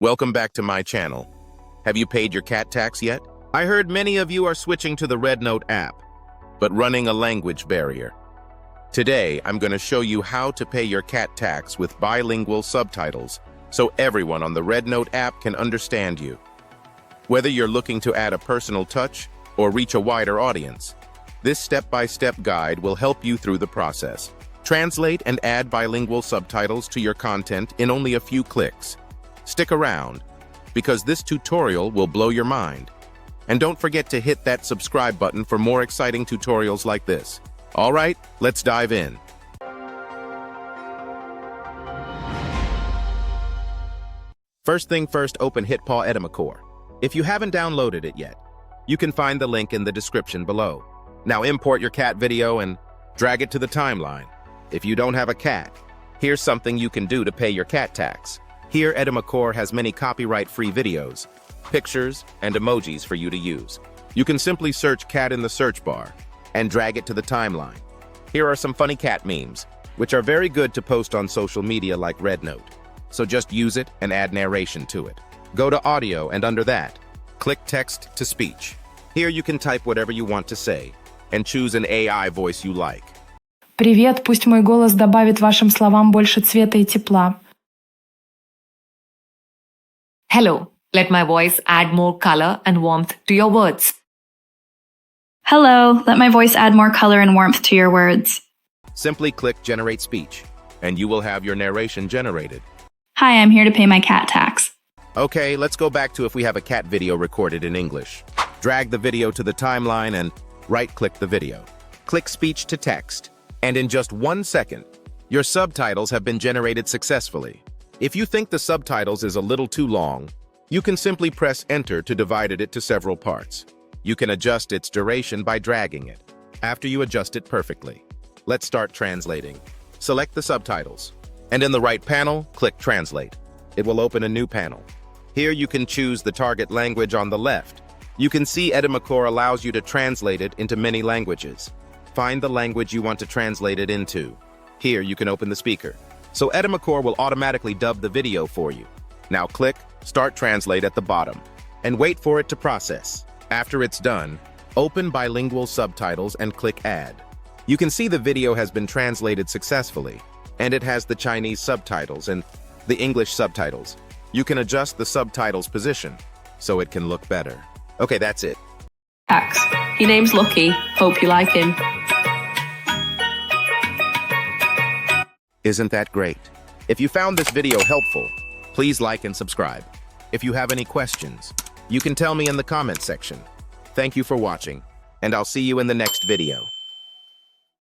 Welcome back to my channel. Have you paid your cat tax yet? I heard many of you are switching to the RedNote app, but running a language barrier. Today, I'm going to show you how to pay your cat tax with bilingual subtitles, so everyone on the RedNote app can understand you. Whether you're looking to add a personal touch or reach a wider audience, this step-by-step guide will help you through the process. Translate and add bilingual subtitles to your content in only a few clicks. Stick around, because this tutorial will blow your mind. And don't forget to hit that subscribe button for more exciting tutorials like this. All right, let's dive in. First thing first, open HitPaw Edimakor. If you haven't downloaded it yet, you can find the link in the description below. Now import your cat video and drag it to the timeline. If you don't have a cat, here's something you can do to pay your cat tax. Here, Edimakor has many copyright-free videos, pictures, and emojis for you to use. You can simply search cat in the search bar and drag it to the timeline. Here are some funny cat memes, which are very good to post on social media like RedNote. So just use it and add narration to it. Go to audio and under that, click text to speech. Here you can type whatever you want to say and choose an AI voice you like. Привет, пусть мой голос добавит вашим словам больше цвета и тепла. Hello, let my voice add more color and warmth to your words. Hello, let my voice add more color and warmth to your words. Simply click Generate Speech, and you will have your narration generated. Hi, I'm here to pay my cat tax. Okay, let's go back to if we have a cat video recorded in English. Drag the video to the timeline and right-click the video. Click Speech to Text, and in just 1 second, your subtitles have been generated successfully. If you think the subtitles is a little too long, you can simply press Enter to divide it to several parts. You can adjust its duration by dragging it. After you adjust it perfectly, let's start translating. Select the subtitles, and in the right panel, click Translate. It will open a new panel. Here you can choose the target language on the left. You can see Edimakor allows you to translate it into many languages. Find the language you want to translate it into. Here you can open the speaker. So Edimakor will automatically dub the video for you. Now click Start Translate at the bottom and wait for it to process. After it's done, open Bilingual Subtitles and click Add. You can see the video has been translated successfully, and it has the Chinese subtitles and the English subtitles. You can adjust the subtitles position so it can look better. Okay, that's it. Tax. Your name's Lucky. Hope you like him. Isn't that great? If you found this video helpful, please like and subscribe. If you have any questions, you can tell me in the comment section. Thank you for watching, and I'll see you in the next video.